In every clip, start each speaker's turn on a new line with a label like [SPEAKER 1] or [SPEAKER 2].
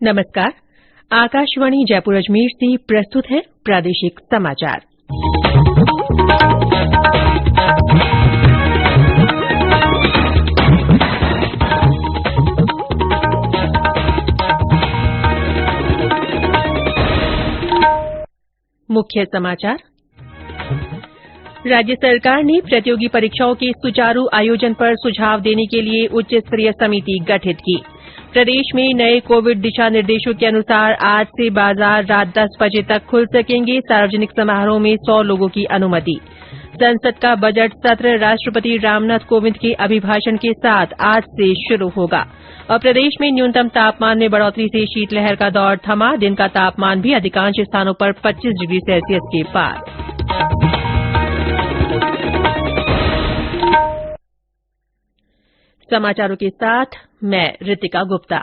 [SPEAKER 1] नमस्कार। आकाशवाणी जयपुर अजमेर से प्रस्तुत है प्रादेशिक समाचार। मुख्य समाचार। राज्य सरकार ने प्रतियोगी परीक्षाओं के सुचारू आयोजन पर सुझाव देने के लिए उच्च स्तरीय समिति गठित की। प्रदेश में नए कोविड दिशा निर्देशों के अनुसार आज से बाजार रात 10 बजे तक खुल सकेंगे। सार्वजनिक समारोह में 100 लोगों की अनुमति। संसद का बजट सत्र राष्ट्रपति रामनाथ कोविंद के अभिभाषण के साथ आज से शुरू होगा। और प्रदेश में न्यूनतम तापमान में बढ़ोतरी से शीतलहर का दौर थमा। दिन का तापमान भी अधिकांश स्थानों पर 25 डिग्री सेल्सियस के पार। समाचारों के साथ मैं ऋतिका गुप्ता।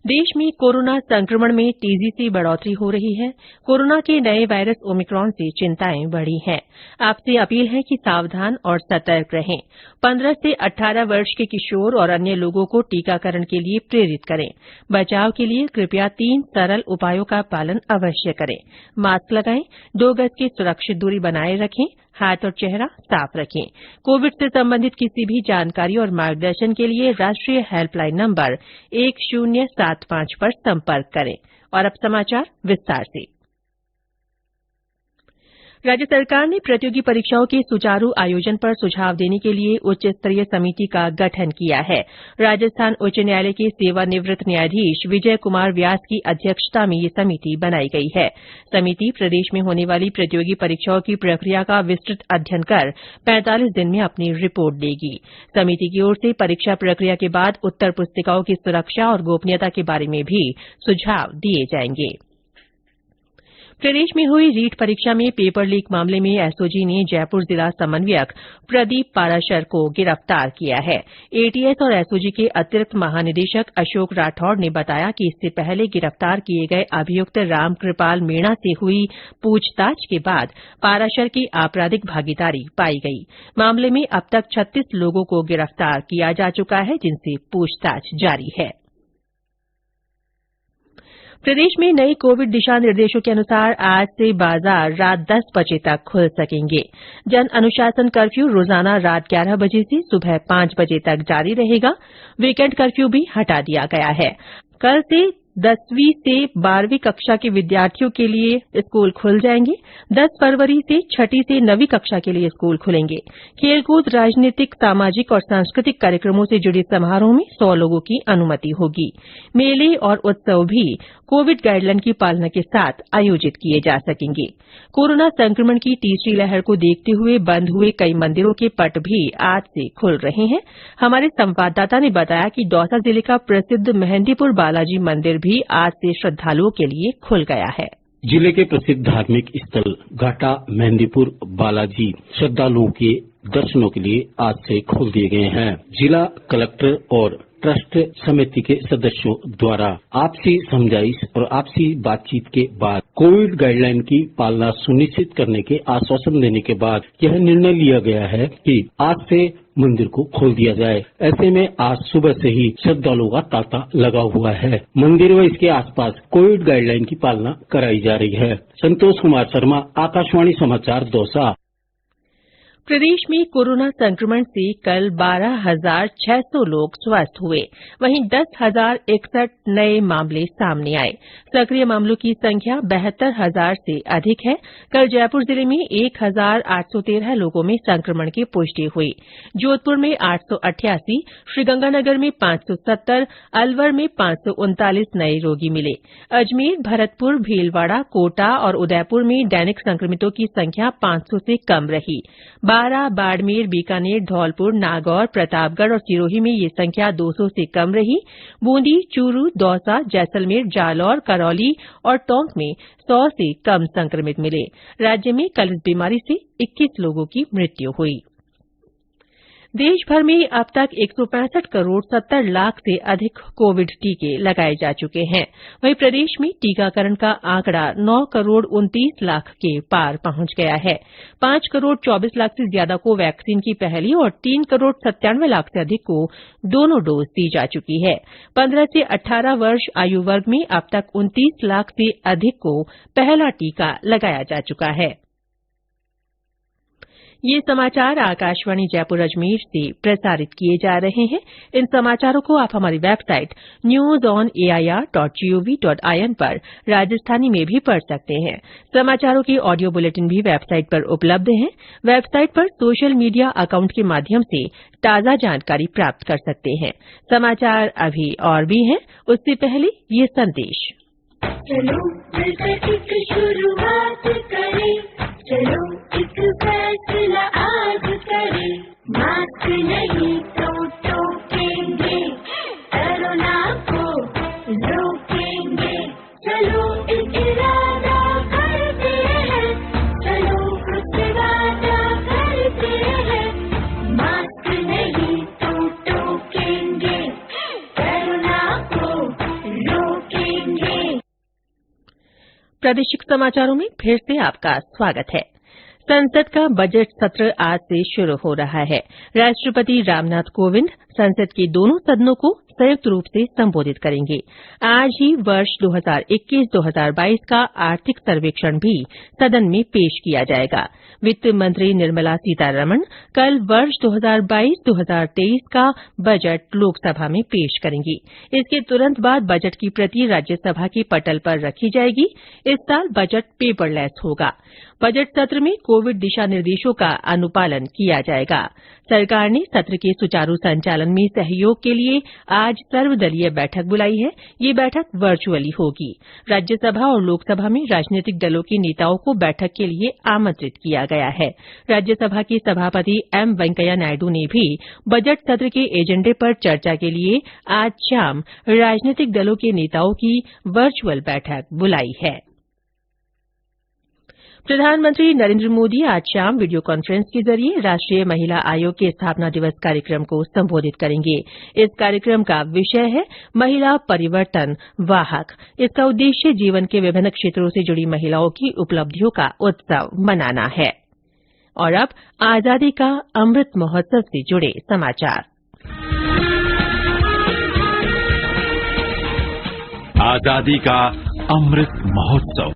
[SPEAKER 1] देश में कोरोना संक्रमण में तेजी से बढ़ोतरी हो रही है। कोरोना के नए वायरस ओमिक्रॉन से चिंताएं बढ़ी हैं। आपसे अपील है कि सावधान और सतर्क रहें। 15 से 18 वर्ष के किशोर और अन्य लोगों को टीकाकरण के लिए प्रेरित करें। बचाव के लिए कृपया 3 सरल उपायों का पालन अवश्य करें। मास्क लगाएं, 2 गज की सुरक्षित दूरी बनाए रखें, हाथ और चेहरा साफ रखें। कोविड से संबंधित किसी भी जानकारी और मार्गदर्शन के लिए राष्ट्रीय हेल्पलाइन नंबर 1075 पर संपर्क करें। और अब समाचार विस्तार से। राज्य सरकार ने प्रतियोगी परीक्षाओं के सुचारू आयोजन पर सुझाव देने के लिए उच्च स्तरीय समिति का गठन किया है। राजस्थान उच्च न्यायालय के सेवानिवृत्त न्यायाधीश विजय कुमार व्यास की अध्यक्षता में ये समिति बनाई गई है। समिति प्रदेश में होने वाली प्रतियोगी परीक्षाओं की प्रक्रिया का विस्तृत अध्ययन कर 45 दिन में अपनी रिपोर्ट देगी। समिति की ओर से परीक्षा प्रक्रिया के बाद उत्तर पुस्तिकाओं की सुरक्षा और गोपनीयता के बारे में भी सुझाव दिए जाएंगे। प्रदेश में हुई रीट परीक्षा में पेपर लीक मामले में एसओजी ने जयपुर जिला समन्वयक प्रदीप पाराशर को गिरफ्तार किया है। एटीएस और एसओजी के अतिरिक्त महानिदेशक अशोक राठौड़ ने बताया कि इससे पहले गिरफ्तार किए गए अभियुक्त रामकृपाल मीणा से हुई पूछताछ के बाद पाराशर की आपराधिक भागीदारी पाई गई। मामले में अब तक 36 लोगों को गिरफ्तार किया जा चुका है, जिनसे पूछताछ जारी है। प्रदेश में नए कोविड दिशा निर्देशों के अनुसार आज से बाजार रात 10 बजे तक खुल सकेंगे। जन अनुशासन कर्फ्यू रोजाना रात 11 बजे से सुबह 5 बजे तक जारी रहेगा। वीकेंड कर्फ्यू भी हटा दिया गया है। कल से 10वीं से 12वीं कक्षा के विद्यार्थियों के लिए स्कूल खुल जाएंगे। 10 फरवरी से 6ठी से 9वीं कक्षा के लिए स्कूल खुलेंगे। खेलकूद, राजनीतिक, सामाजिक और सांस्कृतिक कार्यक्रमों से जुड़े समारोह में 100 लोगों की अनुमति होगी। मेले और उत्सव भी कोविड गाइडलाइन की पालना के साथ आयोजित किए जा सकेंगे। कोरोना संक्रमण की तीसरी लहर को देखते हुए बंद हुए कई मंदिरों के पट भी आज से खुल रहे हैं। हमारे संवाददाता ने बताया कि दौसा जिले का प्रसिद्ध मेहंदीपुर बालाजी मंदिर भी आज से श्रद्धालुओं के लिए खुल गया है।
[SPEAKER 2] जिले के प्रसिद्ध धार्मिक स्थल घाटा मेहंदीपुर बालाजी श्रद्धालुओं के दर्शनों के लिए आज से खोल दिए गए हैं। जिला कलेक्टर और ट्रस्ट समिति के सदस्यों द्वारा आपसी समझाइश और आपसी बातचीत के बाद कोविड गाइडलाइन की पालना सुनिश्चित करने के आश्वासन देने के बाद यह निर्णय लिया गया है कि आज से मंदिर को खोल दिया जाए। ऐसे में आज सुबह से ही श्रद्धालुओं का तांता लगा हुआ है। मंदिर व इसके आसपास कोविड गाइडलाइन की पालना कराई जा रही है। संतोष कुमार शर्मा, आकाशवाणी समाचार, दौसा।
[SPEAKER 1] प्रदेश में कोरोना संक्रमण से कल 12,600 लोग स्वस्थ हुए। वहीं 10,061 नए मामले सामने आए। सक्रिय मामलों की संख्या 72,000 से अधिक है। कल जयपुर जिले में 1,813 लोगों में संक्रमण की पुष्टि हुई। जोधपुर में 888, श्रीगंगानगर में 570, अलवर में 539 नए रोगी मिले। अजमेर, भरतपुर, भीलवाड़ा, कोटा और उदयपुर में दैनिक संक्रमितों की संख्या 500 से कम रही। बारां, बाड़मेर, बीकानेर, धौलपुर, नागौर, प्रतापगढ़ और सिरोही में ये संख्या 200 से कम रही। बूंदी, चूरू, दौसा, जैसलमेर, जालौर, करौली और टोंक में 100 से कम संक्रमित मिले। राज्य में कल इस बीमारी से 21 लोगों की मृत्यु हुई। देश भर में अब तक 165 करोड़ 70 लाख से अधिक कोविड टीके लगाए जा चुके हैं। वहीं प्रदेश में टीकाकरण का आंकड़ा 9 करोड़ 29 लाख के पार पहुंच गया है। 5 करोड़ 24 लाख से ज्यादा को वैक्सीन की पहली और 3 करोड़ 97 लाख से अधिक को दोनों डोज दी जा चुकी है। 15 से 18 वर्ष आयु वर्ग में अब तक 29 लाख से अधिक को पहला टीका लगाया जा चुका है। ये समाचार आकाशवाणी जयपुर अजमेर से प्रसारित किए जा रहे हैं। इन समाचारों को आप हमारी वेबसाइट newsonair.gov.in पर राजस्थानी में भी पढ़ सकते हैं। समाचारों के ऑडियो बुलेटिन भी वेबसाइट पर उपलब्ध हैं। वेबसाइट पर सोशल मीडिया अकाउंट के माध्यम से ताजा जानकारी प्राप्त कर सकते हैं। समाचार अभी और भी हैं, उससे पहले ये संदेश।
[SPEAKER 3] चलो मिलकर एक शुरुआत करें, चलो एक फैसला आज करें, मास्क नहीं तो टोकेंगे, कोरोना को रोकेंगे, चलो एक इरादा करते हैं, चलो कुछ वादा करते हैं, मास्क नहीं तो टोकेंगे, कोरोना को रोकेंगे।
[SPEAKER 1] प्रादेशिक समाचारों में फिर से आपका स्वागत है। संसद का बजट सत्र आज से शुरू हो रहा है। राष्ट्रपति रामनाथ कोविंद संसद के दोनों सदनों को संयुक्त रूप से संबोधित करेंगे। आज ही वर्ष 2021-2022 का आर्थिक सर्वेक्षण भी सदन में पेश किया जाएगा। वित्त मंत्री निर्मला सीतारमण कल वर्ष 2022-2023 का बजट लोकसभा में पेश करेंगी। इसके तुरंत बाद बजट की प्रति राज्यसभा के पटल पर रखी जाएगी। इस साल बजट पेपरलेस होगा। बजट सत्र में कोविड दिशा निर्देशों का अनुपालन किया जाएगा। सरकार ने सत्र के सुचारू संचालन में सहयोग के लिए आज सर्वदलीय बैठक बुलाई है। ये बैठक वर्चुअली होगी। राज्यसभा और लोकसभा में राजनीतिक दलों के नेताओं को बैठक के लिए आमंत्रित किया गया है। राज्यसभा के सभापति एम वेंकैया नायडू ने भी बजट सत्र के एजेंडे पर चर्चा के लिए आज शाम राजनीतिक दलों के नेताओं की वर्चुअल बैठक बुलाई है। प्रधानमंत्री नरेन्द्र मोदी आज शाम वीडियो कॉन्फ्रेंस के जरिए राष्ट्रीय महिला आयोग के स्थापना दिवस कार्यक्रम को संबोधित करेंगे। इस कार्यक्रम का विषय है महिला परिवर्तन वाहक। इसका उद्देश्य जीवन के विभिन्न क्षेत्रों से जुड़ी महिलाओं की उपलब्धियों का उत्सव मनाना है। और अब आजादी का अमृत महोत्सव से जुड़े समाचार।
[SPEAKER 4] आजादी का अमृत महोत्सव।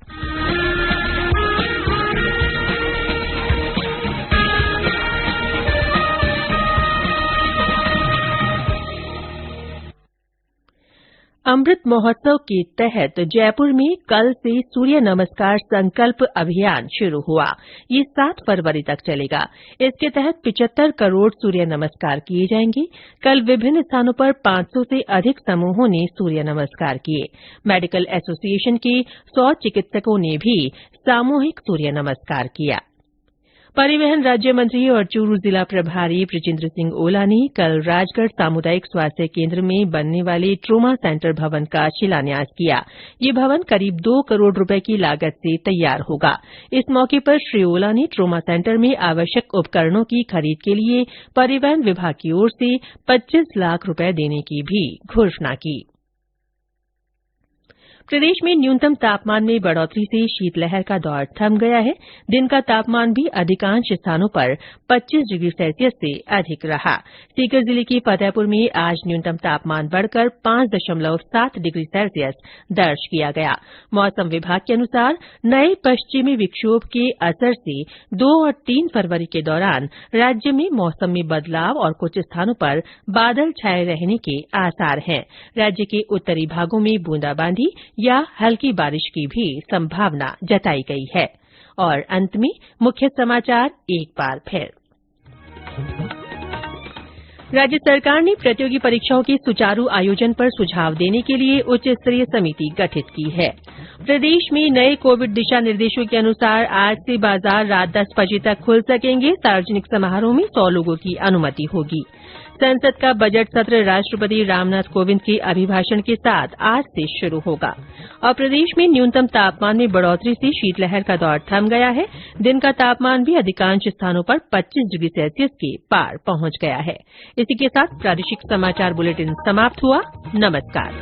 [SPEAKER 1] अमृत महोत्सव के तहत जयपुर में कल से सूर्य नमस्कार संकल्प अभियान शुरू हुआ। ये 7 फरवरी तक चलेगा। इसके तहत 75 करोड़ सूर्य नमस्कार किए जाएंगे। कल विभिन्न स्थानों पर 500 से अधिक समूहों ने सूर्य नमस्कार किए। मेडिकल एसोसिएशन के 100 चिकित्सकों ने भी सामूहिक सूर्य नमस्कार किया। परिवहन राज्य मंत्री और चूरू जिला प्रभारी बृजेंद्र सिंह ओला ने कल राजगढ़ सामुदायिक स्वास्थ्य केन्द्र में बनने वाले ट्रोमा सेंटर भवन का शिलान्यास किया। ये भवन करीब 2 करोड़ रुपए की लागत से तैयार होगा। इस मौके पर श्री ओला ने ट्रोमा सेंटर में आवश्यक उपकरणों की खरीद के लिए परिवहन विभाग की ओर से 25 लाख रुपए देने की भी घोषणा की। प्रदेश में न्यूनतम तापमान में बढ़ोतरी से शीतलहर का दौर थम गया है। दिन का तापमान भी अधिकांश स्थानों पर 25 डिग्री सेल्सियस से अधिक रहा। सीकर जिले के फतेहपुर में आज न्यूनतम तापमान बढ़कर 5.7 डिग्री सेल्सियस दर्ज किया गया। मौसम विभाग के अनुसार नए पश्चिमी विक्षोभ के असर से 2 और 3 फरवरी के दौरान राज्य में मौसम में बदलाव और कुछ स्थानों पर बादल छाये रहने के आसार हैं। राज्य के उत्तरी भागों में बूंदाबांदी या हल्की बारिश की भी संभावना जताई गई है। और अंत में मुख्य समाचार एक बार फिर। राज्य सरकार ने प्रतियोगी परीक्षाओं के सुचारू आयोजन पर सुझाव देने के लिए उच्च स्तरीय समिति गठित की है। प्रदेश में नए कोविड दिशा निर्देशों के अनुसार आज से बाजार रात 10 बजे तक खुल सकेंगे। सार्वजनिक समारोह में 100 लोगों की अनुमति होगी। संसद का बजट सत्र राष्ट्रपति रामनाथ कोविंद के अभिभाषण के साथ आज से शुरू होगा। और प्रदेश में न्यूनतम तापमान में बढ़ोतरी से शीतलहर का दौर थम गया है। दिन का तापमान भी अधिकांश स्थानों पर 25 डिग्री सेल्सियस के पार पहुंच गया है। इसी के साथ प्रादेशिक समाचार बुलेटिन समाप्त हुआ। नमस्कार।